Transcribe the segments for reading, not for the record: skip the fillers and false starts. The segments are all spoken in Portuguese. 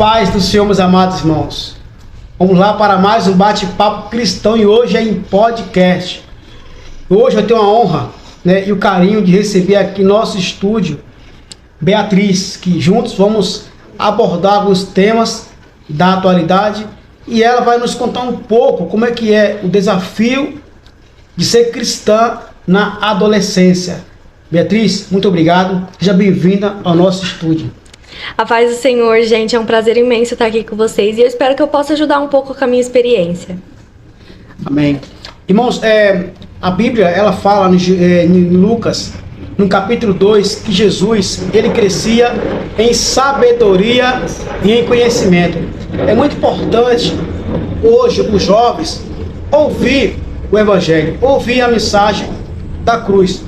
paz do Senhor, meus amados irmãos. Vamos lá para mais um bate-papo cristão e hoje é em podcast. Hoje eu tenho a honra, e o carinho de receber aqui no nosso estúdio Beatriz, que juntos vamos abordar alguns temas da atualidade e ela vai nos contar um pouco como é que é o desafio de ser cristã na adolescência. Beatriz, muito obrigado. Seja bem-vinda ao nosso estúdio. A paz do Senhor, gente, é um prazer imenso estar aqui com vocês e eu espero que eu possa ajudar um pouco com a minha experiência. Amém. Irmãos, a Bíblia, ela fala em Lucas, no capítulo 2, que Jesus, ele crescia em sabedoria e em conhecimento. É muito importante, hoje, os jovens, ouvir o Evangelho, ouvir a mensagem da cruz.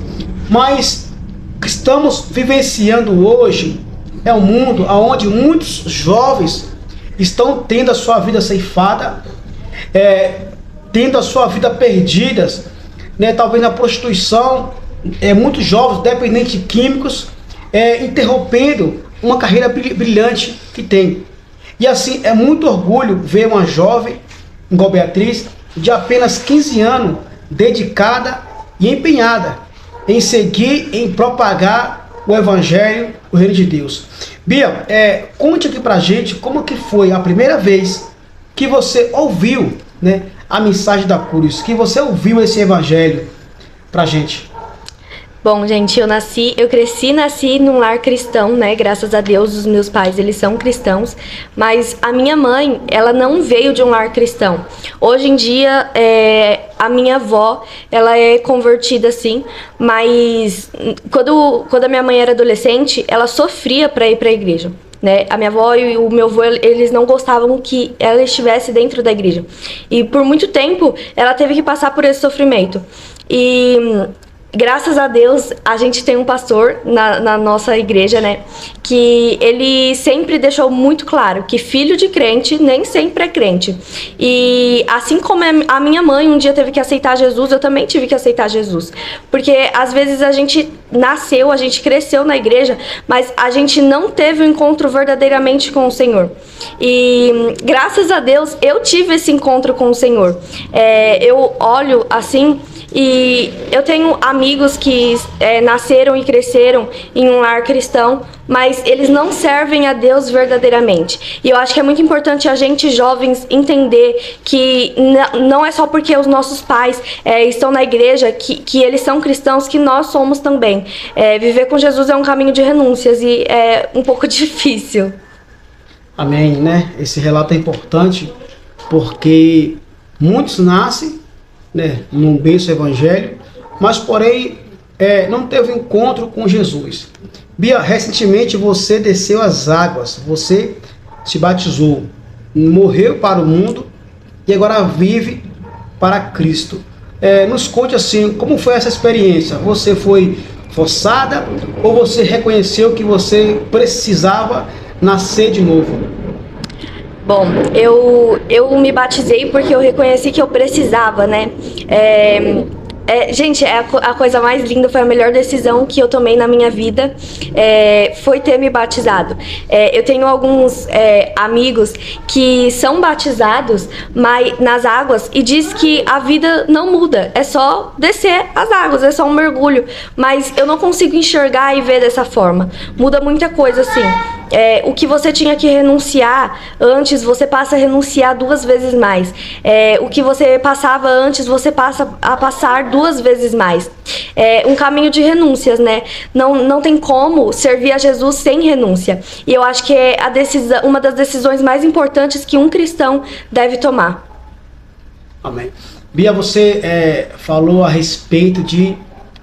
Mas estamos vivenciando hoje um mundo onde muitos jovens estão tendo a sua vida ceifada, tendo a sua vida perdidas, talvez na prostituição, muitos jovens dependentes de químicos, interrompendo uma carreira brilhante que tem. E assim, é muito orgulho ver uma jovem, igual Beatriz, de apenas 15 anos, dedicada e empenhada em seguir, em propagar o Evangelho, o Reino de Deus. Bia, conte aqui pra gente como que foi a primeira vez que você ouviu, a mensagem da cruz, que você ouviu esse Evangelho pra gente. Bom, gente, eu cresci e nasci num lar cristão, graças a Deus, os meus pais, eles são cristãos, mas a minha mãe, ela não veio de um lar cristão. Hoje em dia, a minha avó, ela é convertida, sim, mas quando a minha mãe era adolescente, ela sofria para ir para a igreja. A minha avó e o meu avô, eles não gostavam que ela estivesse dentro da igreja. E por muito tempo, ela teve que passar por esse sofrimento. E graças a Deus, a gente tem um pastor na nossa igreja, que ele sempre deixou muito claro que filho de crente nem sempre é crente. E assim como a minha mãe um dia teve que aceitar Jesus, eu também tive que aceitar Jesus. Porque às vezes a gente nasceu, a gente cresceu na igreja, mas a gente não teve um encontro verdadeiramente com o Senhor. E graças a Deus, eu tive esse encontro com o Senhor. Eu olho assim e eu tenho amigos que nasceram e cresceram em um lar cristão, mas eles não servem a Deus verdadeiramente. E eu acho que é muito importante a gente, jovens, entender que não é só porque os nossos pais estão na igreja que eles são cristãos, que nós somos também. Viver com Jesus é um caminho de renúncias e é um pouco difícil. Amém, Esse relato é importante porque muitos nascem, num berço evangélico, mas porém não teve encontro com Jesus. Bia, recentemente você desceu as águas, você se batizou, morreu para o mundo e agora vive para Cristo. Nos conte assim, como foi essa experiência? Você foi forçada ou você reconheceu que você precisava nascer de novo? Bom, eu me batizei porque eu reconheci que eu precisava, gente, a coisa mais linda, foi a melhor decisão que eu tomei na minha vida, foi ter me batizado. Eu tenho alguns amigos que são batizados nas águas e diz que a vida não muda, é só descer as águas, é só um mergulho, mas eu não consigo enxergar e ver dessa forma. Muda muita coisa, assim. O que você tinha que renunciar antes, você passa a renunciar 2 vezes mais. O que você passava antes, você passa a passar 2 vezes mais. Um caminho de renúncias, Não tem como servir a Jesus sem renúncia. E eu acho que é uma das decisões mais importantes que um cristão deve tomar. Amém. Bia, você falou a respeito de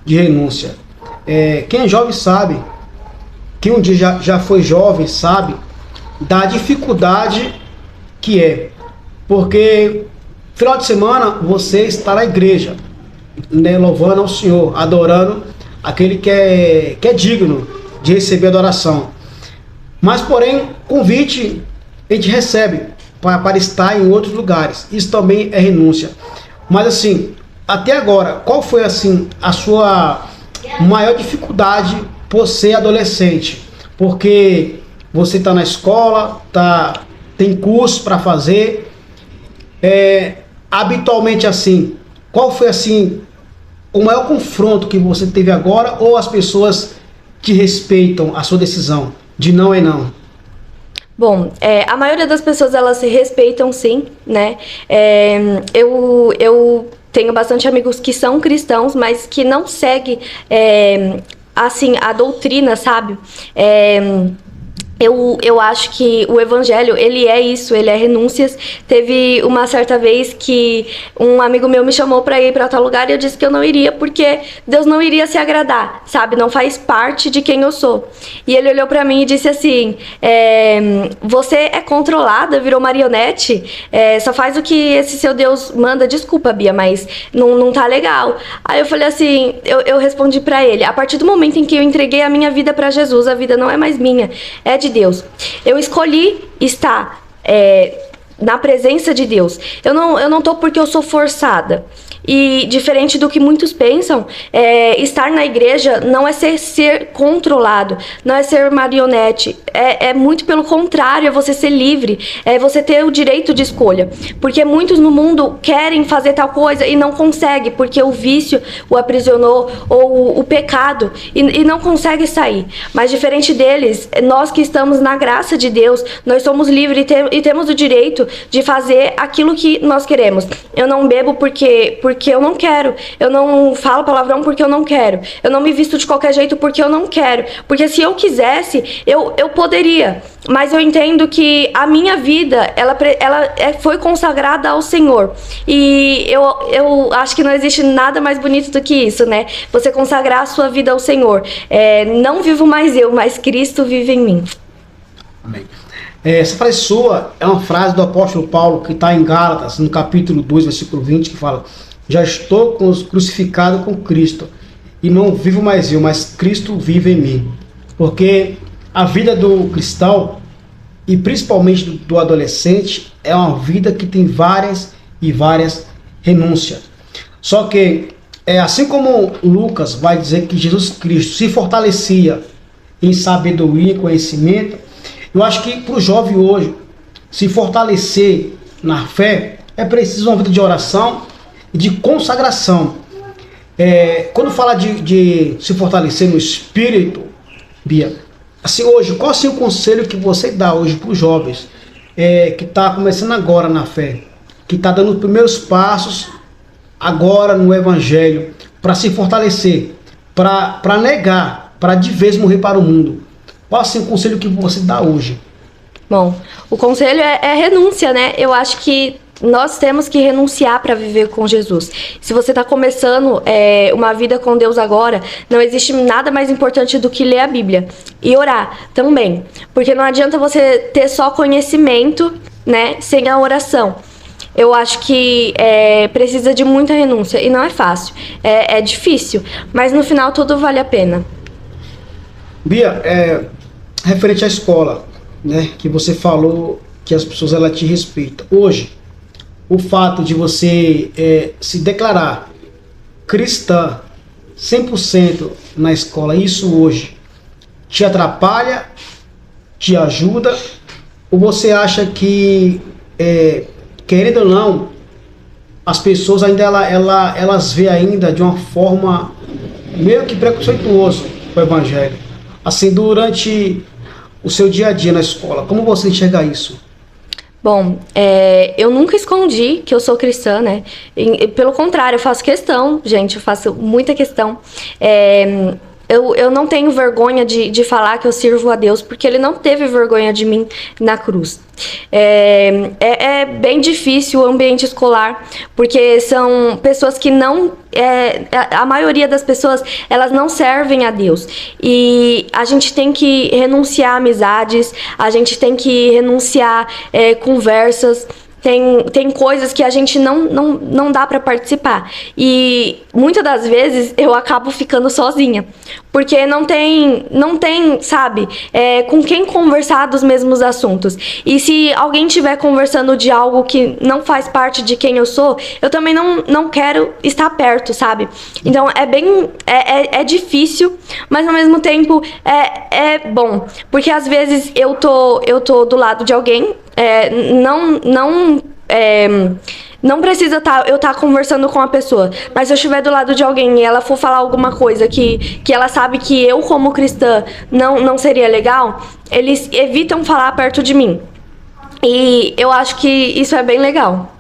renúncia. Quem é jovem sabe, que um dia já foi jovem, sabe da dificuldade que é. Porque final de semana você está na igreja, louvando ao Senhor, adorando aquele que é digno de receber adoração. Mas porém, convite a gente recebe para estar em outros lugares. Isso também é renúncia. Mas assim, até agora, qual foi assim a sua maior dificuldade por ser adolescente? Porque você está na escola, tem curso para fazer. Habitualmente assim, qual foi assim o maior confronto que você teve agora, ou as pessoas que respeitam a sua decisão de não é não? Bom, a maioria das pessoas, elas se respeitam, sim, né? Eu tenho bastante amigos que são cristãos, mas que não seguem, assim, a doutrina, sabe? Eu acho que o evangelho, ele é isso, ele é renúncias. Teve uma certa vez que um amigo meu me chamou para ir para tal lugar e eu disse que eu não iria porque Deus não iria se agradar, sabe? Não faz parte de quem eu sou. E ele olhou para mim e disse assim, você é controlada, virou marionete, só faz o que esse seu Deus manda. Desculpa, Bia, mas não tá legal. Aí eu falei assim, eu respondi para ele, a partir do momento em que eu entreguei a minha vida para Jesus, a vida não é mais minha, é de Deus. Eu escolhi estar na presença de Deus. Eu não tô porque eu sou forçada. E diferente do que muitos pensam, estar na igreja não é ser controlado, não é ser marionete, é muito pelo contrário, é você ser livre, é você ter o direito de escolha, porque muitos no mundo querem fazer tal coisa e não conseguem, porque o vício o aprisionou, ou o pecado, e não consegue sair. Mas diferente deles, nós que estamos na graça de Deus, nós somos livres e temos o direito de fazer aquilo que nós queremos. Eu não bebo porque eu não quero, eu não falo palavrão porque eu não quero, eu não me visto de qualquer jeito porque eu não quero, porque se eu quisesse, eu poderia, mas eu entendo que a minha vida, ela foi consagrada ao Senhor, e eu acho que não existe nada mais bonito do que isso, né? Você consagrar a sua vida ao Senhor. Não vivo mais eu, mas Cristo vive em mim. Amém. Essa frase sua é uma frase do apóstolo Paulo, que está em Gálatas, no capítulo 2, versículo 20, que fala: já estou crucificado com Cristo, e não vivo mais eu, mas Cristo vive em mim. Porque a vida do cristão, e principalmente do adolescente, é uma vida que tem várias e várias renúncias. Só que, assim como Lucas vai dizer que Jesus Cristo se fortalecia em sabedoria e conhecimento, eu acho que para o jovem hoje se fortalecer na fé, é preciso uma vida de oração e de consagração. Quando fala de se fortalecer no espírito, Bia, assim, hoje, qual assim, o conselho que você dá hoje para os jovens que está começando agora na fé, que está dando os primeiros passos agora no evangelho, para se fortalecer, para negar, para de vez morrer para o mundo? Qual assim, o conselho que você dá hoje? Bom, o conselho é renúncia, né? Eu acho que nós temos que renunciar para viver com Jesus. Se você está começando uma vida com Deus agora, não existe nada mais importante do que ler a Bíblia e orar também, porque não adianta você ter só conhecimento, né, sem a oração. Eu acho que precisa de muita renúncia e não é fácil, é difícil, mas no final tudo vale a pena. Bia, referente à escola, né, que você falou que as pessoas elas te respeitam. Hoje, o fato de você se declarar cristã 100% na escola, isso hoje te atrapalha, te ajuda, ou você acha que, querendo ou não, as pessoas ainda elas veem ainda de uma forma meio que preconceituosa o evangelho? Assim, durante o seu dia a dia na escola, como você enxerga isso? Bom, eu nunca escondi que eu sou cristã, né? Pelo contrário, eu faço questão, gente, eu faço muita questão. Eu não tenho vergonha de falar que eu sirvo a Deus, porque Ele não teve vergonha de mim na cruz. É bem difícil o ambiente escolar, porque são pessoas que não... a maioria das pessoas, elas não servem a Deus. E a gente tem que renunciar a amizades, a gente tem que renunciar conversas. Tem coisas que a gente não dá para participar. E muitas das vezes eu acabo ficando sozinha. porque não tem, sabe, com quem conversar dos mesmos assuntos. E se alguém estiver conversando de algo que não faz parte de quem eu sou, eu também não quero estar perto, sabe? Então é difícil, mas ao mesmo tempo é bom, porque às vezes eu tô do lado de alguém, não precisa eu estar conversando com a pessoa, mas se eu estiver do lado de alguém e ela for falar alguma coisa que ela sabe que eu, como cristã, não seria legal, eles evitam falar perto de mim. E eu acho que isso é bem legal.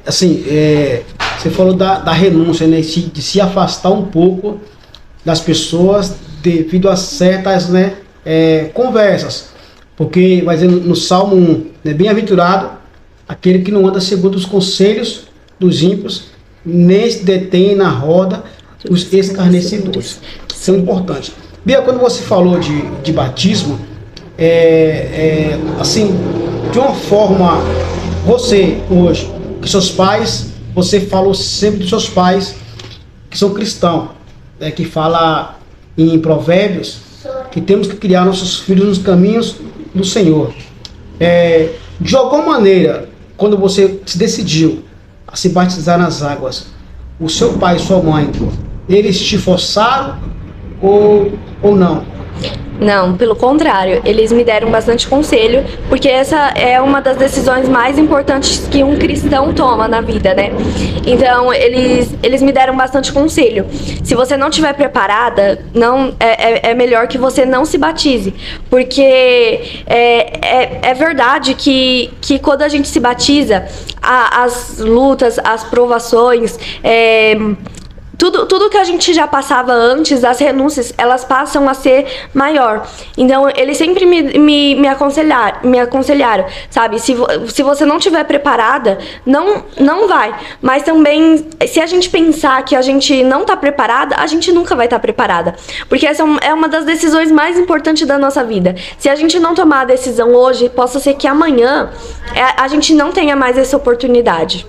Assim, você falou da renúncia, né? De se afastar um pouco das pessoas devido a certas, né, conversas. Porque vai dizer no Salmo 1, né, bem-aventurado aquele que não anda segundo os conselhos dos ímpios, nem se detém na roda dos escarnecedores. Isso é importante. Bia, quando você falou de batismo, assim, de uma forma, você hoje, que seus pais, você falou sempre dos seus pais que são cristãos, que fala em Provérbios que temos que criar nossos filhos nos caminhos do Senhor. De alguma maneira, quando você se decidiu a se batizar nas águas, o seu pai e sua mãe, eles te forçaram ou não? Não, pelo contrário, eles me deram bastante conselho, porque essa é uma das decisões mais importantes que um cristão toma na vida, né? Então, eles me deram bastante conselho. Se você não estiver preparada, é melhor que você não se batize, porque é verdade que quando a gente se batiza, as lutas, as provações, tudo que a gente já passava antes, as renúncias, elas passam a ser maior. Então, eles sempre me aconselharam, sabe? Se você não estiver preparada, não vai. Mas também, se a gente pensar que a gente não está preparada, a gente nunca vai estar preparada. Porque essa é uma das decisões mais importantes da nossa vida. Se a gente não tomar a decisão hoje, possa ser que amanhã a gente não tenha mais essa oportunidade.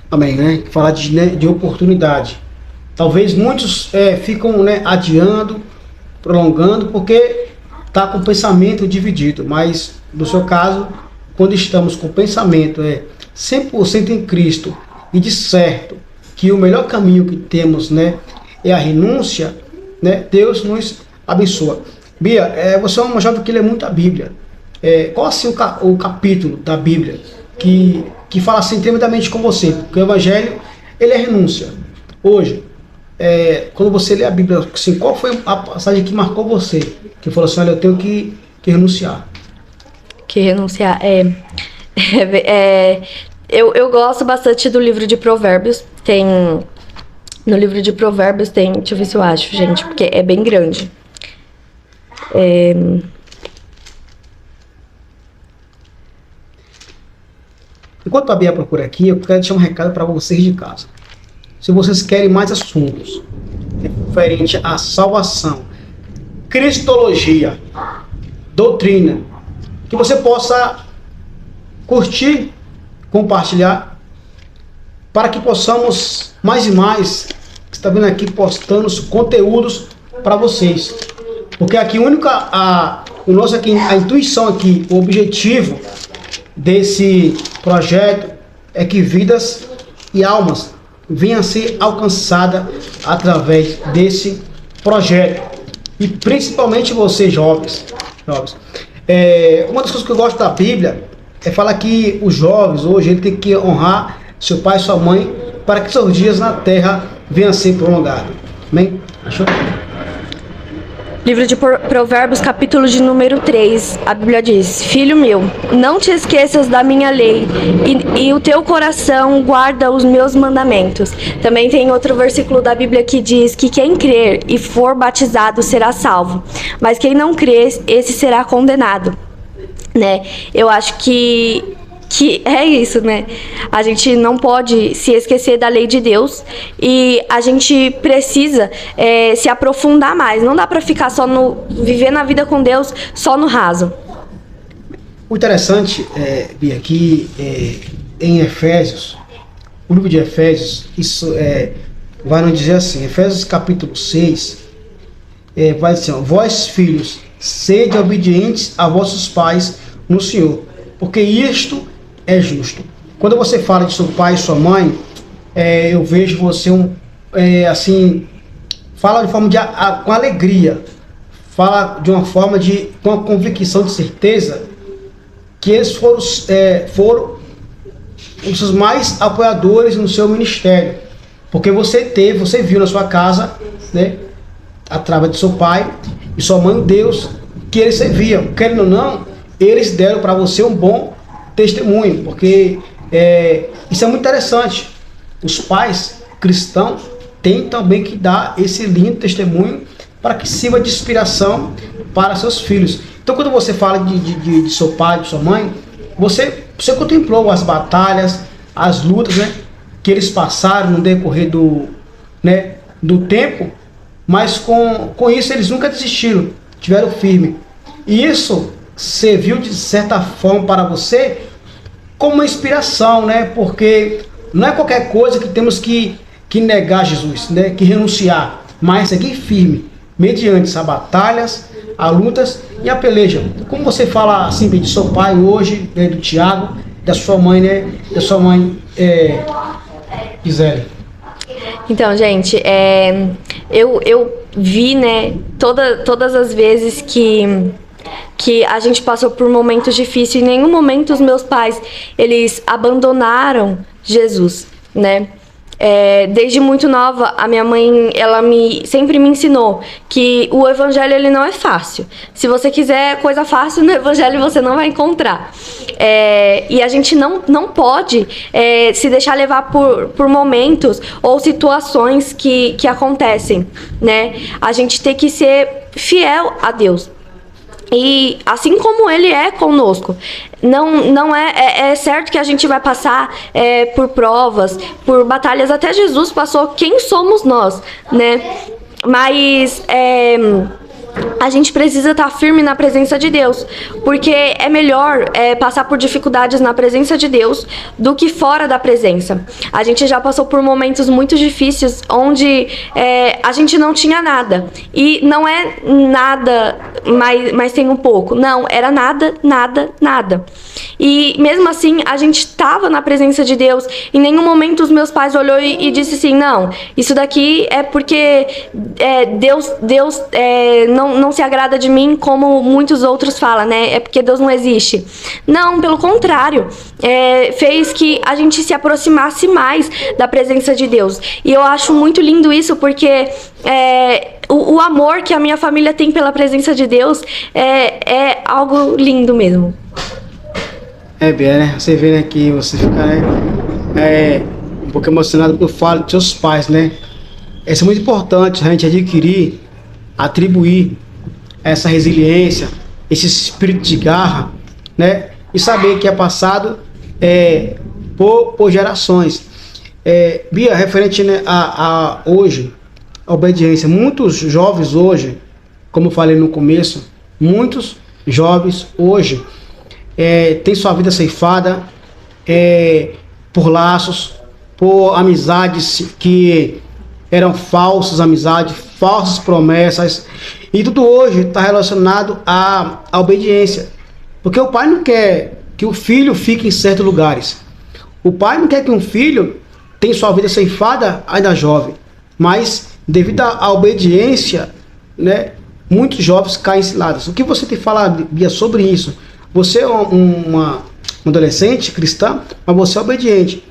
Amém, né? Falar de oportunidade. Talvez muitos ficam, né, adiando, prolongando, porque está com o pensamento dividido. Mas, no seu caso, quando estamos com o pensamento 100% em Cristo e de certo que o melhor caminho que temos, né, é a renúncia, né, Deus nos abençoa. Bia, você é uma jovem que lê muito a Bíblia. Qual assim o capítulo da Bíblia que fala assim tremendamente com você? Porque o Evangelho, ele é renúncia. Hoje, quando você lê a Bíblia, assim, qual foi a passagem que marcou você? Que falou assim, olha, eu tenho que renunciar. Que renunciar, eu gosto bastante do livro de Provérbios. No livro de Provérbios tem, deixa eu ver se eu acho, gente, porque é bem grande. Enquanto a Bia procura aqui, eu quero deixar um recado para vocês de casa. Se vocês querem mais assuntos referente à salvação, cristologia, doutrina, que você possa curtir, compartilhar, para que possamos mais e mais, que está vendo aqui, postando os conteúdos para vocês. Porque aqui a intuição aqui, o objetivo desse projeto é que vidas e almas venham a ser alcançadas através desse projeto. E principalmente vocês, jovens. Uma das coisas que eu gosto da Bíblia é falar que os jovens hoje ele tem que honrar seu pai e sua mãe para que seus dias na terra venham a ser prolongados. Amém? Achou? Livro de Provérbios, capítulo de número 3, a Bíblia diz: Filho meu, não te esqueças da minha lei, e o teu coração guarda os meus mandamentos. Também tem outro versículo da Bíblia que diz que quem crer e for batizado será salvo, mas quem não crer, esse será condenado. Né? Eu acho que é isso, né? A gente não pode se esquecer da lei de Deus e a gente precisa se aprofundar mais. Não dá para ficar viver na vida com Deus só no raso. O interessante, Bia, que em Efésios, o livro de Efésios, isso vai nos dizer assim, Efésios capítulo 6, vai dizer, ó, vós filhos, sede obedientes a vossos pais no Senhor, porque isto é justo. Quando você fala de seu pai e sua mãe, eu vejo você assim, fala de forma com alegria, fala de uma forma com uma convicção de certeza que eles foram os seus mais apoiadores no seu ministério, porque você viu na sua casa, né, através de seu pai e sua mãe, Deus, que eles serviam, querendo ou não, eles deram para você um bom testemunho, porque isso é muito interessante. Os pais cristãos têm também que dar esse lindo testemunho para que sirva de inspiração para seus filhos. Então, quando você fala de seu pai, de sua mãe, você contemplou as batalhas, as lutas, né, que eles passaram no decorrer do tempo, mas com isso eles nunca desistiram, tiveram firme. E isso serviu de certa forma para você como uma inspiração, né? Porque não é qualquer coisa que temos que negar Jesus, né? Que renunciar, mas seguir firme, mediante as batalhas, as lutas e a peleja. Como você fala assim de seu pai hoje, né, do Tiago, da sua mãe, né? Da sua mãe, Gisele. Então, gente, eu vi, né, todas as vezes que a gente passou por momentos difíceis. Em nenhum momento os meus pais, eles abandonaram Jesus, né? Desde muito nova, a minha mãe, ela sempre me ensinou que o evangelho, ele não é fácil. Se você quiser coisa fácil no evangelho, você não vai encontrar. E a gente não pode se deixar levar por momentos ou situações que acontecem, né? A gente tem que ser fiel a Deus. E assim como ele é conosco, não é certo que a gente vai passar por provas, por batalhas. Até Jesus passou. Quem somos nós, né? Mas a gente precisa estar firme na presença de Deus, porque é melhor passar por dificuldades na presença de Deus do que fora da presença. A gente já passou por momentos muito difíceis onde a gente não tinha nada, e não é nada, mas tem um pouco, não, era nada, nada, nada. E mesmo assim a gente estava na presença de Deus. Em nenhum momento os meus pais olhou e disse assim, não, isso daqui é porque Deus não se agrada de mim, como muitos outros falam, né? É porque Deus não existe. Não, pelo contrário, fez que a gente se aproximasse mais da presença de Deus. E eu acho muito lindo isso, porque o amor que a minha família tem pela presença de Deus é algo lindo mesmo. Bia, né? Você vê, né, que você fica, né, um pouco emocionado por falar dos seus pais, né? Isso é muito importante, a gente atribuir essa resiliência, esse espírito de garra, né? E saber que é passado por gerações. Bia, referente, né, a hoje, a obediência. Muitos jovens hoje, como eu falei no começo, muitos jovens hoje têm sua vida ceifada por laços, por amizades que eram falsas amizades, falsas promessas, e tudo hoje está relacionado à obediência, porque o pai não quer que o filho fique em certos lugares, o pai não quer que um filho tenha sua vida ceifada ainda jovem, mas devido à obediência, né, muitos jovens caem cilados. O que você tem falado, Bia, sobre isso? Você é uma adolescente cristã, mas você é obediente.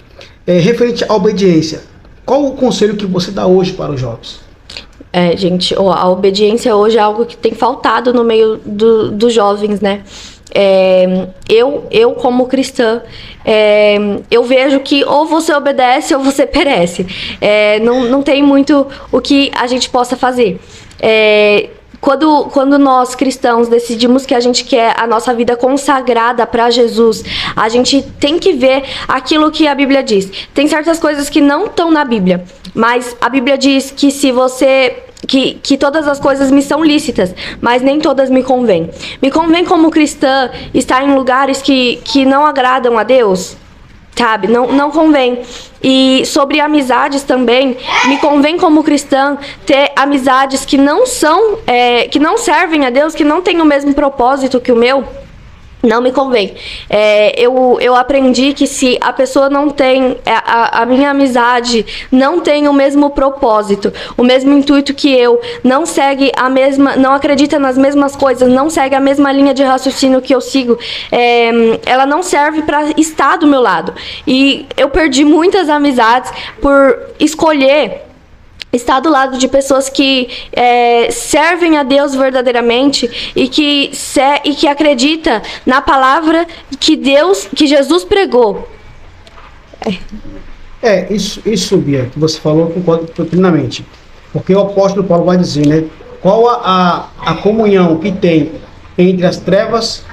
Referente à obediência, qual o conselho que você dá hoje para os jovens? Gente, a obediência hoje é algo que tem faltado no meio dos jovens, né? Eu como cristã, eu vejo que ou você obedece ou você perece. Não tem muito o que a gente possa fazer. Quando nós cristãos decidimos que a gente quer a nossa vida consagrada para Jesus, a gente tem que ver aquilo que a Bíblia diz. Tem certas coisas que não estão na Bíblia, mas a Bíblia diz que se você... Que todas as coisas me são lícitas, mas nem todas me convêm. Me convém como cristã estar em lugares que não agradam a Deus? sabe? Não convém. E sobre amizades também, me convém como cristã ter amizades que não são, que não servem a Deus, que não têm o mesmo propósito que o meu. Não me convém. Eu aprendi que se a pessoa não tem, a minha amizade não tem o mesmo propósito, o mesmo intuito que eu, não segue a mesma, não acredita nas mesmas coisas, não segue a mesma linha de raciocínio que eu sigo, ela não serve para estar do meu lado. E eu perdi muitas amizades por escolher estar do lado de pessoas que servem a Deus verdadeiramente e que acredita na palavra que Jesus pregou. Isso, Bia, que você falou, concordo plenamente. Porque o apóstolo Paulo vai dizer, né? Qual a comunhão que tem entre as trevas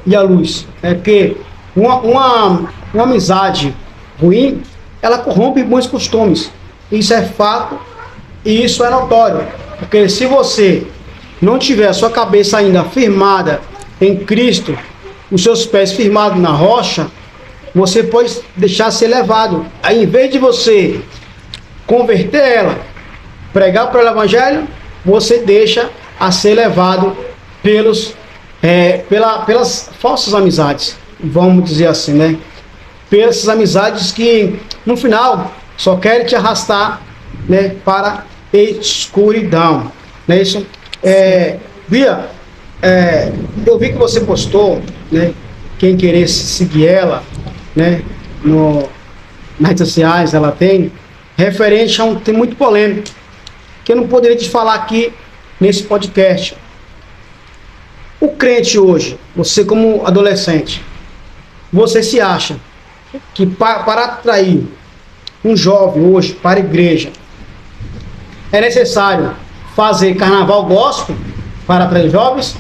e a luz? É que uma amizade ruim, ela corrompe bons costumes. Isso é fato e isso é notório. Porque se você não tiver a sua cabeça ainda firmada em Cristo, os seus pés firmados na rocha, você pode deixar ser levado. Aí, em vez de você converter ela, pregar para o Evangelho, você deixa a ser levado pelas falsas amizades, vamos dizer assim, né? Pelas amizades que, no final, só querem te arrastar, né, para escuridão. Não é isso? Bia, eu vi que você postou, né, quem querer seguir ela, né, nas redes sociais, ela tem, referente a um tema muito polêmico, que eu não poderia te falar aqui nesse podcast. O crente hoje, você como adolescente, você se acha que para atrair um jovem hoje para a igreja é necessário fazer carnaval gospel para atrair jovens,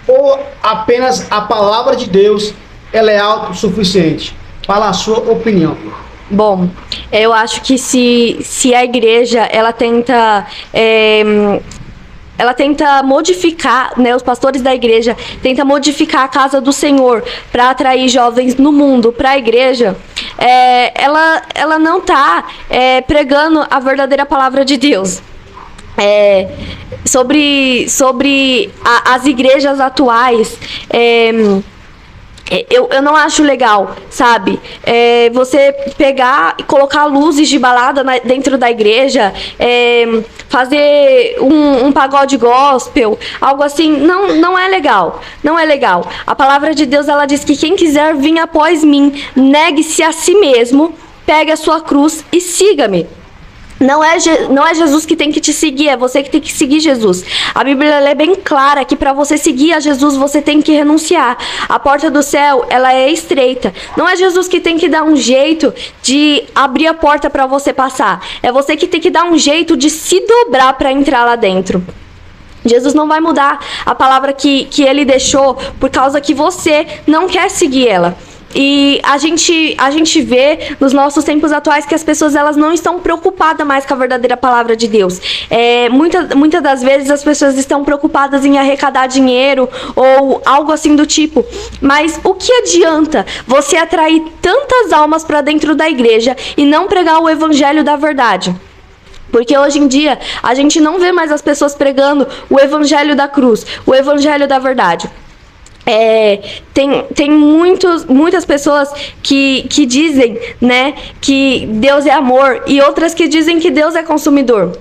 ou apenas a palavra de Deus ela é autossuficiente? Fala a sua opinião. Bom, eu acho que se a igreja ela tenta modificar, né, os pastores da igreja tentam modificar a casa do Senhor para atrair jovens no mundo para a igreja, ela não está pregando a verdadeira palavra de Deus. Sobre as igrejas atuais, eu não acho legal, sabe? Você pegar e colocar luzes de balada dentro da igreja, fazer um pagode gospel, algo assim, não é legal. Não é legal. A palavra de Deus, ela diz que quem quiser vir após mim, negue-se a si mesmo, pegue a sua cruz e siga-me. Não é Jesus que tem que te seguir, é você que tem que seguir Jesus. A Bíblia ela é bem clara que para você seguir a Jesus, você tem que renunciar. A porta do céu, ela é estreita. Não é Jesus que tem que dar um jeito de abrir a porta para você passar. É você que tem que dar um jeito de se dobrar para entrar lá dentro. Jesus não vai mudar a palavra que ele deixou por causa que você não quer seguir ela. E a gente vê nos nossos tempos atuais que as pessoas elas não estão preocupadas mais com a verdadeira palavra de Deus. Muitas das vezes as pessoas estão preocupadas em arrecadar dinheiro ou algo assim do tipo. Mas o que adianta você atrair tantas almas para dentro da igreja e não pregar o evangelho da verdade? Porque hoje em dia a gente não vê mais as pessoas pregando o evangelho da cruz, o evangelho da verdade. Tem muitas pessoas que dizem, né, que Deus é amor e outras que dizem que Deus é consumidor.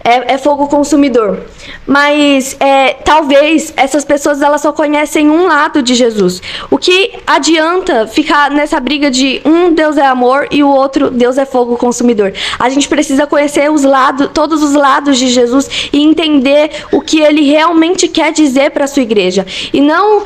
É fogo consumidor. Mas talvez essas pessoas elas só conhecem um lado de Jesus. O que adianta ficar nessa briga de um Deus é amor e o outro Deus é fogo consumidor? A gente precisa conhecer todos os lados de Jesus e entender o que ele realmente quer dizer para a sua igreja. E não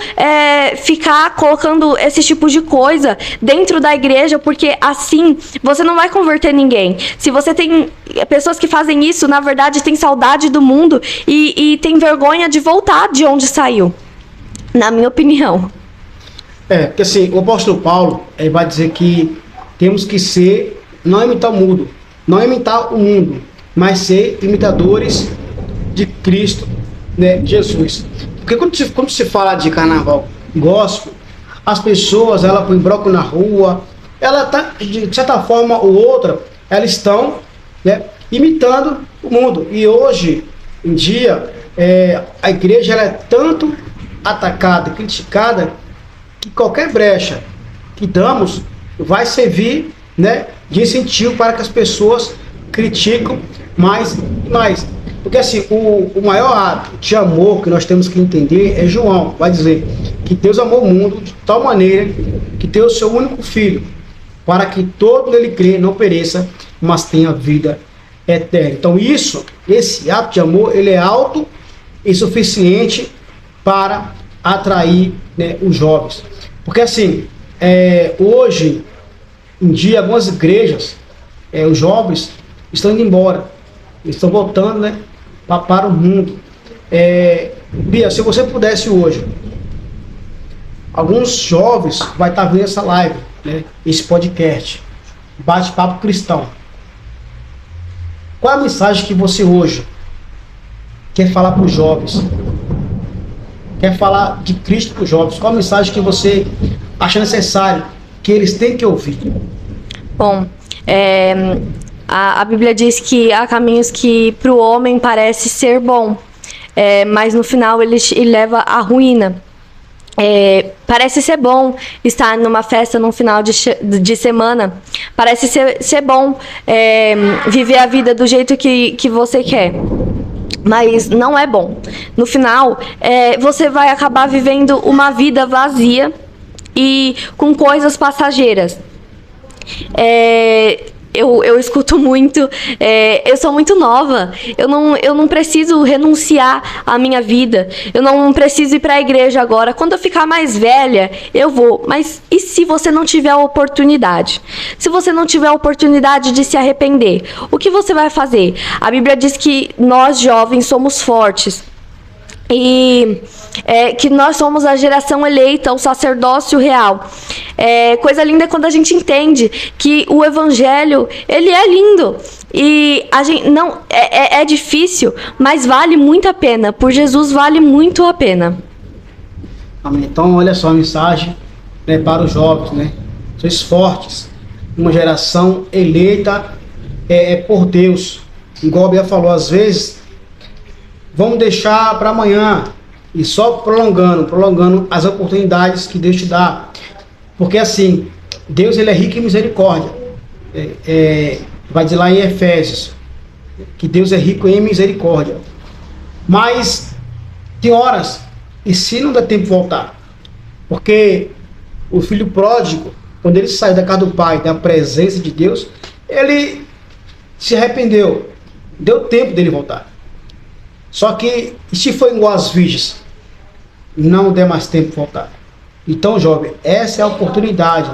ficar colocando esse tipo de coisa dentro da igreja, porque assim você não vai converter ninguém. Se você tem pessoas que fazem isso, na verdade tem saudade do mundo e tem vergonha de voltar de onde saiu, na minha opinião. Porque assim, o apóstolo Paulo vai dizer que temos que não imitar o mundo, não imitar o mundo, mas ser imitadores de Cristo, né, Jesus. Porque quando se fala de carnaval gospel, as pessoas, ela põe bloco na rua, ela tá, de certa forma ou outra, elas estão, né, imitando o mundo. E hoje em dia, a igreja ela é tanto atacada, criticada, que qualquer brecha que damos vai servir, né, de incentivo para que as pessoas criticam mais e mais. Porque assim, o maior ato de amor que nós temos que entender é João, vai dizer que Deus amou o mundo de tal maneira que deu o seu único filho, para que todo nele crê não pereça, mas tenha vida eterna. Então esse ato de amor, ele é alto e suficiente para atrair, né, os jovens. Porque assim, hoje em dia, algumas igrejas, os jovens estão indo embora, estão voltando, né, para o mundo. Bia, se você pudesse hoje, alguns jovens vai estar vendo essa live, né, esse podcast, bate-papo cristão. Qual a mensagem que você hoje quer falar para os jovens? Quer falar de Cristo para os jovens? Qual a mensagem que você acha necessário que eles têm que ouvir? Bom, a Bíblia diz que há caminhos que para o homem parece ser bom, mas no final ele leva à ruína. Parece ser bom estar numa festa no final de semana, parece ser bom viver a vida do jeito que você quer, mas não é bom. No final, você vai acabar vivendo uma vida vazia e com coisas passageiras. Eu escuto muito, eu sou muito nova, eu não preciso renunciar à minha vida, eu não preciso ir para a igreja agora, quando eu ficar mais velha, eu vou. Mas e se você não tiver a oportunidade? Se você não tiver a oportunidade de se arrepender, o que você vai fazer? A Bíblia diz que nós jovens somos fortes. E que nós somos a geração eleita, o sacerdócio real. Coisa linda é quando a gente entende que o evangelho, ele é lindo. E a gente não é difícil, mas vale muito a pena. Por Jesus vale muito a pena. Amém. Então, olha só a mensagem, né, para os jovens, né? Sois fortes, uma geração eleita por Deus. Igual a Bia falou, às vezes vamos deixar para amanhã e só prolongando as oportunidades que Deus te dá. Porque assim, Deus, ele é rico em misericórdia. Vai dizer lá em Efésios que Deus é rico em misericórdia. Mas tem horas, e se não der tempo de voltar? Porque o filho pródigo, quando ele saiu da casa do pai, da presença de Deus, ele se arrependeu. Deu tempo dele voltar. Só que, se for igual às virgens, não der mais tempo de voltar. Então, jovem, essa é a oportunidade.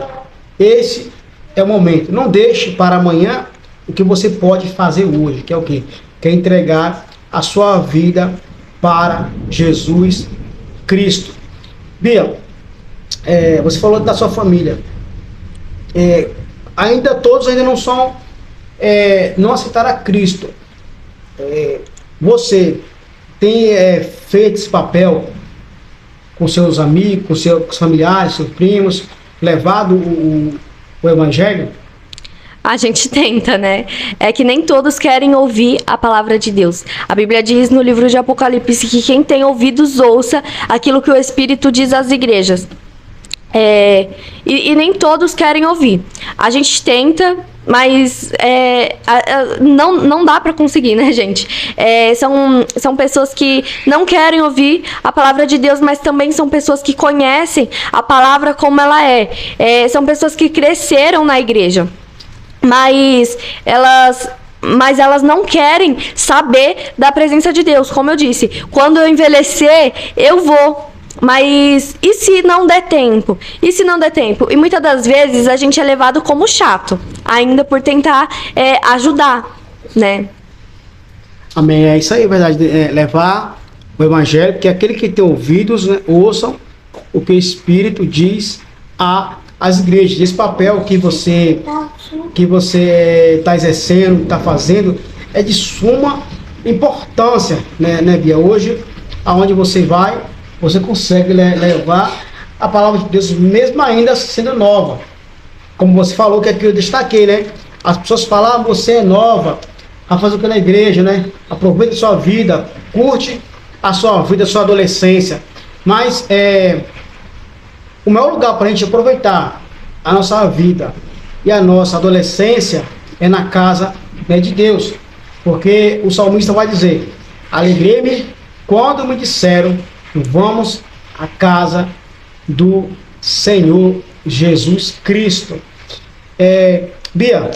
Esse é o momento. Não deixe para amanhã o que você pode fazer hoje, que é o quê? Que é entregar a sua vida para Jesus Cristo. Bia, você falou da sua família. Todos ainda não são, não aceitaram a Cristo. Você tem feito esse papel com seus amigos, com seus familiares, seus primos, levado o evangelho? A gente tenta, né? É que nem todos querem ouvir a palavra de Deus. A Bíblia diz no livro de Apocalipse que quem tem ouvidos ouça aquilo que o Espírito diz às igrejas. E nem todos querem ouvir. A gente tenta, mas não dá para conseguir, né, gente? São pessoas que não querem ouvir a palavra de Deus, mas também são pessoas que conhecem a palavra como ela é. São pessoas que cresceram na igreja, mas elas não querem saber da presença de Deus. Como eu disse, quando eu envelhecer, eu vou. Mas e se não der tempo? E se não der tempo? E muitas das vezes a gente é levado como chato, ainda por tentar ajudar, né? Amém. É isso aí, é verdade. Levar o evangelho, porque aquele que tem ouvidos, né, ouçam o que o Espírito diz às igrejas. Esse papel que você está exercendo, está fazendo, é de suma importância, né, Bia? Hoje, aonde você vai, você consegue levar a palavra de Deus, mesmo ainda sendo nova. Como você falou, que aqui eu destaquei, né? As pessoas falam, ah, você é nova, a fazer o que na igreja, né? Aproveita a sua vida, curte a sua vida, a sua adolescência. Mas o maior lugar para a gente aproveitar a nossa vida e a nossa adolescência é na casa, né, de Deus. Porque o salmista vai dizer, alegrei-me quando me disseram, vamos à casa do Senhor Jesus Cristo. Bia,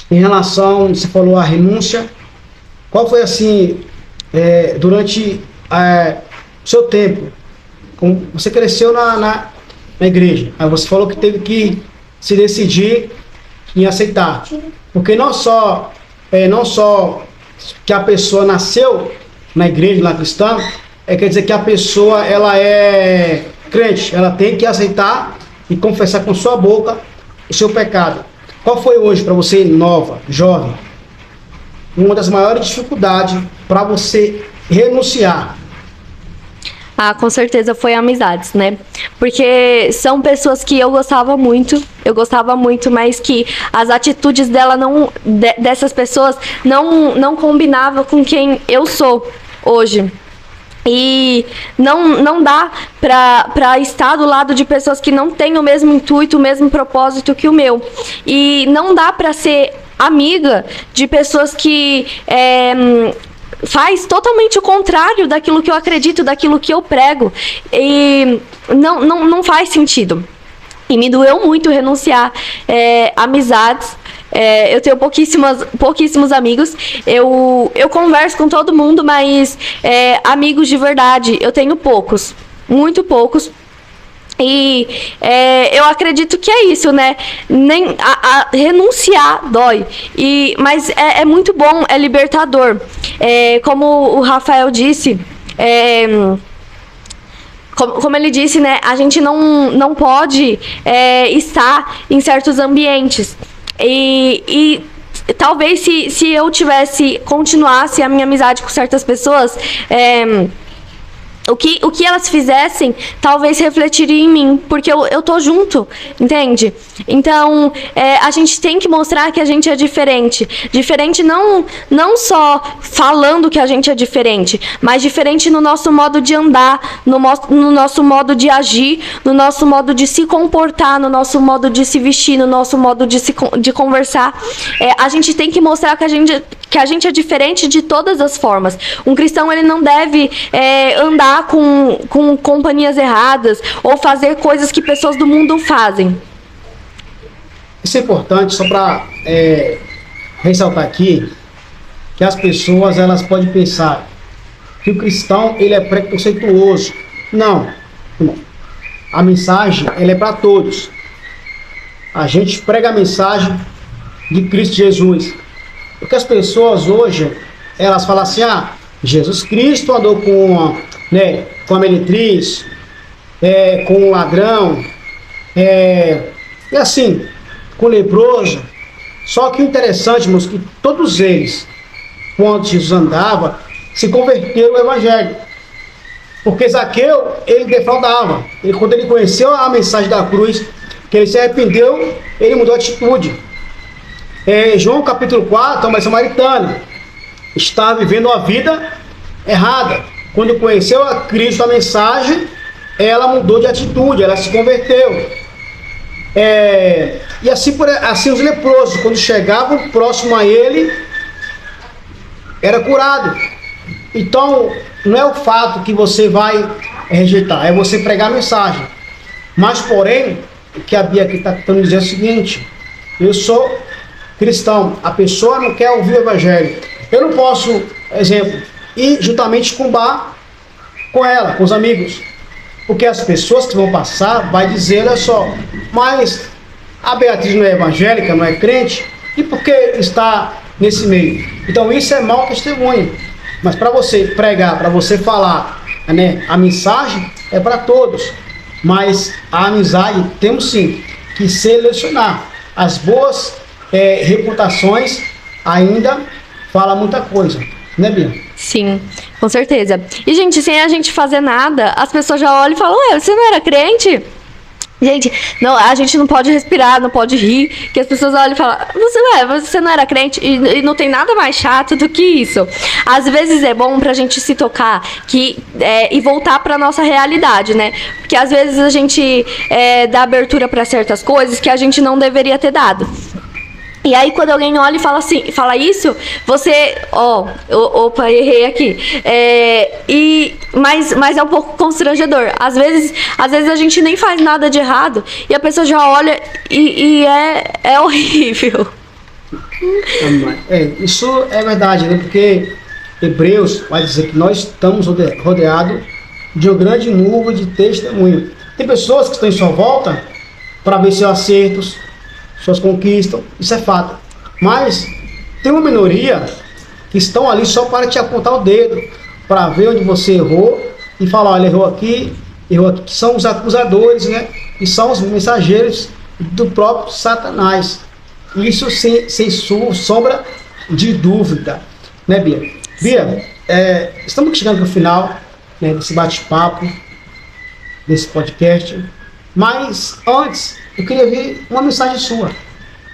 em relação, você falou a renúncia, qual foi assim, durante o seu tempo, como você cresceu na igreja, aí você falou que teve que se decidir em aceitar, porque não só que a pessoa nasceu na igreja, na cristã, quer dizer que a pessoa ela é crente, ela tem que aceitar e confessar com sua boca o seu pecado. Qual foi hoje para você, nova, jovem, uma das maiores dificuldades para você renunciar? Ah, com certeza foi amizades, né? Porque são pessoas que eu gostava muito, mas que as atitudes dessas pessoas não combinavam com quem eu sou hoje. E não dá pra estar do lado de pessoas que não têm o mesmo intuito, o mesmo propósito que o meu. E não dá pra ser amiga de pessoas que faz totalmente o contrário daquilo que eu acredito, daquilo que eu prego. E não faz sentido. E me doeu muito renunciar amizades. Eu tenho pouquíssimos amigos. Eu converso com todo mundo, mas amigos de verdade eu tenho poucos, muito poucos. E eu acredito que é isso, né? Renunciar dói, mas é muito bom, é libertador. Como o Rafael disse, como ele disse, né? A gente não pode estar em certos ambientes. E talvez se eu continuasse a minha amizade com certas pessoas, o que elas fizessem talvez refletiria em mim, porque eu tô junto, entende? Então, a gente tem que mostrar que a gente é diferente. Diferente não só falando que a gente é diferente, mas diferente no nosso modo de andar, no nosso modo de agir, no nosso modo de se comportar, no nosso modo de se vestir, no nosso modo de conversar. A gente tem que mostrar que a gente é diferente de todas as formas. Um cristão, ele não deve andar com companhias erradas ou fazer coisas que pessoas do mundo fazem. Isso é importante, só para ressaltar aqui, que as pessoas elas podem pensar que o cristão ele é preconceituoso. Não. A mensagem ela é para todos. A gente prega a mensagem de Cristo Jesus. Porque as pessoas hoje, elas falam assim, Jesus Cristo andou com a meretriz, com o ladrão, e assim, com o leproso. Só que o interessante, meus, que todos eles, quando Jesus andava, se converteram ao Evangelho. Porque Zaqueu, ele defraudava. Quando ele conheceu a mensagem da cruz, que ele se arrependeu, ele mudou a atitude. João capítulo 4, uma samaritana estava vivendo uma vida errada. Quando conheceu a Cristo, a mensagem, ela mudou de atitude, ela se converteu. E assim os leprosos, quando chegavam próximo a ele, era curado. Então, não é o fato que você vai rejeitar, é você pregar a mensagem. Mas, porém, o que a Bia aqui está tentando dizer é o seguinte: eu sou cristão, a pessoa não quer ouvir o evangelho. Eu não posso, exemplo, ir juntamente com o bar com ela, com os amigos. Porque as pessoas que vão passar vai dizer, olha só, mas a Beatriz não é evangélica, não é crente, e por que está nesse meio? Então isso é mau testemunho. Mas para você pregar, para você falar, né, a mensagem é para todos. Mas a amizade temos sim que selecionar. As boas reputações ainda fala muita coisa, né, Bia? Sim, Com certeza. E, gente, sem a gente fazer nada, as pessoas já olham e falam, ué, você não era crente? Gente, não, a gente não pode respirar, não pode rir, que as pessoas olham e falam, você não era crente, e não tem nada mais chato do que isso. Às vezes é bom pra gente se tocar e voltar pra nossa realidade, né? Porque às vezes a gente dá abertura pra certas coisas que a gente não deveria ter dado. E aí, quando alguém olha e fala assim, fala isso, você, opa, errei aqui. Mas é um pouco constrangedor. Às vezes a gente nem faz nada de errado e a pessoa já olha e é horrível. Isso é verdade, né? Porque Hebreus vai dizer que nós estamos rodeados de uma grande nuvem de testemunho. Tem pessoas que estão em sua volta para ver seus acertos, suas conquistas, isso é fato. Mas tem uma minoria que estão ali só para te apontar o dedo, para ver onde você errou e falar, olha, errou aqui, que são os acusadores, né? E são os mensageiros do próprio Satanás. Isso sem sombra de dúvida, né, Bia? Bia, estamos chegando no final, né, desse bate-papo, desse podcast, mas antes eu queria ouvir uma mensagem sua,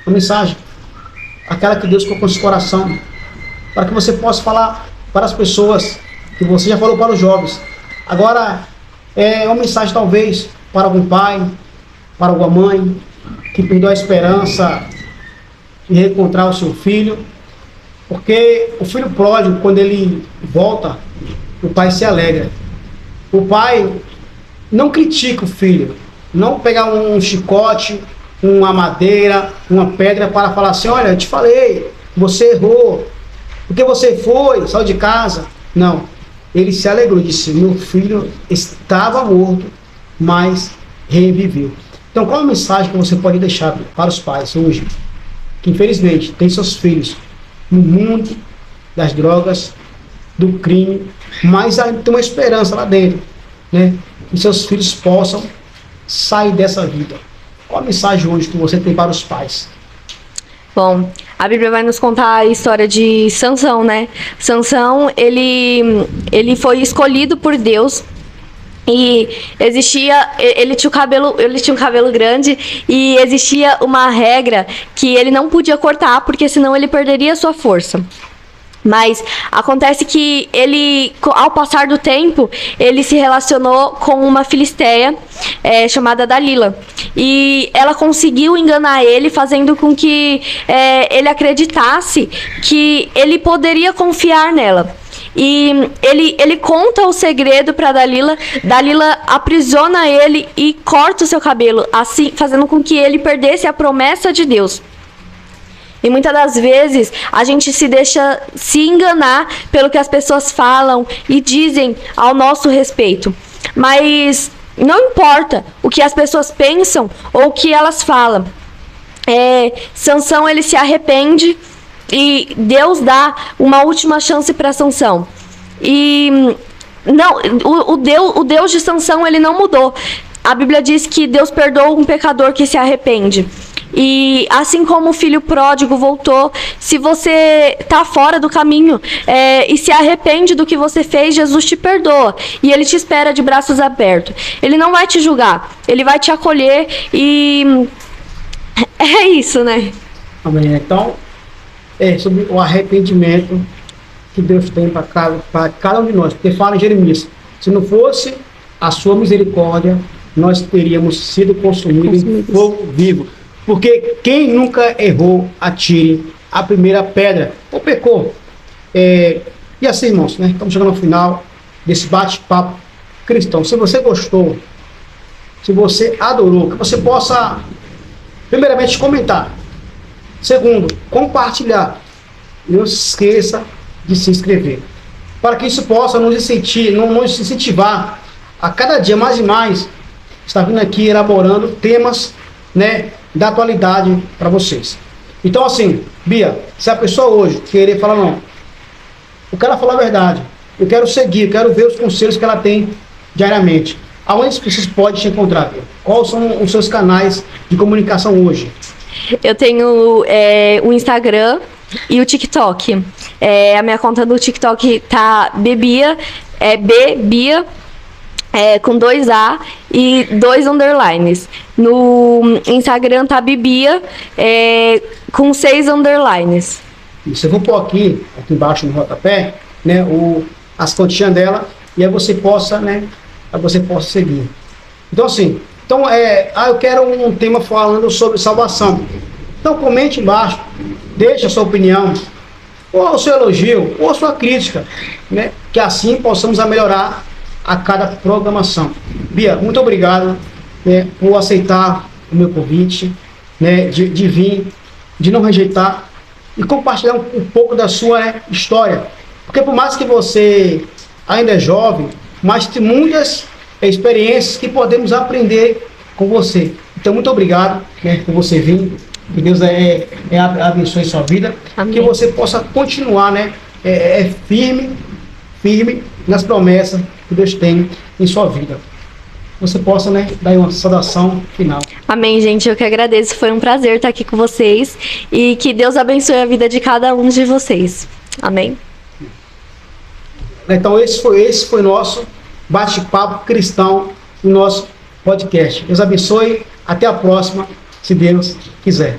uma mensagem, aquela que Deus colocou no seu coração, para que você possa falar para as pessoas, que você já falou para os jovens. Agora, uma mensagem talvez para algum pai, para alguma mãe, que perdeu a esperança de reencontrar o seu filho, porque o filho pródigo, quando ele volta, o pai se alegra. O pai não critica o filho, não pegar um chicote, uma madeira, uma pedra para falar assim, olha, eu te falei, você errou, porque você saiu de casa. Não, ele se alegrou, disse, meu filho estava morto, mas reviveu. Então, qual a mensagem que você pode deixar para os pais hoje, que infelizmente tem seus filhos no mundo das drogas, do crime, mas ainda tem uma esperança lá dentro, né? Que seus filhos possam sair dessa vida. Qual a mensagem hoje que você tem para os pais? Bom, a Bíblia vai nos contar a história de Sansão, né? Sansão, ele foi escolhido por Deus e ele tinha um cabelo grande e existia uma regra que ele não podia cortar, porque senão ele perderia a sua força. Mas acontece que ele, ao passar do tempo, ele se relacionou com uma filisteia chamada Dalila. E ela conseguiu enganar ele, fazendo com que ele acreditasse que ele poderia confiar nela. E ele conta o segredo para Dalila. Dalila aprisiona ele e corta o seu cabelo, assim fazendo com que ele perdesse a promessa de Deus. E muitas das vezes a gente se deixa se enganar pelo que as pessoas falam e dizem ao nosso respeito. Mas não importa o que as pessoas pensam ou o que elas falam. Sansão, ele se arrepende e Deus dá uma última chance para Sansão. E não, o Deus de Sansão, ele não mudou. A Bíblia diz que Deus perdoa um pecador que se arrepende. E assim como o filho pródigo voltou, se você está fora do caminho e se arrepende do que você fez, Jesus te perdoa. E Ele te espera de braços abertos. Ele não vai te julgar, Ele vai te acolher e é isso, né? Amém. Então, sobre o arrependimento que Deus tem para cada um de nós. Porque fala em Jeremias, se não fosse a sua misericórdia, nós teríamos sido consumidos em fogo vivo. Porque quem nunca errou, atire a primeira pedra ou pecou. E assim, irmãos, né? Estamos chegando ao final desse bate-papo cristão. Se você gostou, se você adorou, que você possa, primeiramente, comentar. Segundo, compartilhar. Não se esqueça de se inscrever. Para que isso possa nos incentivar a cada dia mais e mais estar vindo aqui elaborando temas, né, da atualidade para vocês. Então, assim, Bia, se a pessoa hoje querer falar, não, eu quero falar a verdade, eu quero seguir, eu quero ver os conselhos que ela tem diariamente, aonde as pessoas podem te encontrar, Bia? Quais são os seus canais de comunicação hoje? Eu tenho o Instagram, E o TikTok? A minha conta do TikTok tá Bebia, Bebia, com 2A e 2 underlines. No Instagram tá Bibia, com 6 underlines. Isso, eu vou pôr aqui embaixo no rodapé, né, as continhas dela, e aí você possa, né, seguir. Então assim, eu quero um tema falando sobre salvação. Então comente embaixo, deixe a sua opinião, ou o seu elogio, ou a sua crítica, né, que assim possamos melhorar a cada programação. Bia, muito obrigado, né, por aceitar o meu convite, né, de vir, de não rejeitar e compartilhar um pouco da sua história. Porque por mais que você ainda é jovem, mas tem muitas experiências que podemos aprender com você. Então, muito obrigado, né, por você vir. Que Deus abençoe sua vida. Amém. Que você possa continuar, né, firme nas promessas que Deus tem em sua vida. Você possa, né, dar uma saudação final. Amém, gente. Eu que agradeço. Foi um prazer estar aqui com vocês. E que Deus abençoe a vida de cada um de vocês. Amém. Então, esse foi nosso bate-papo cristão no nosso podcast. Deus abençoe. Até a próxima, se Deus quiser.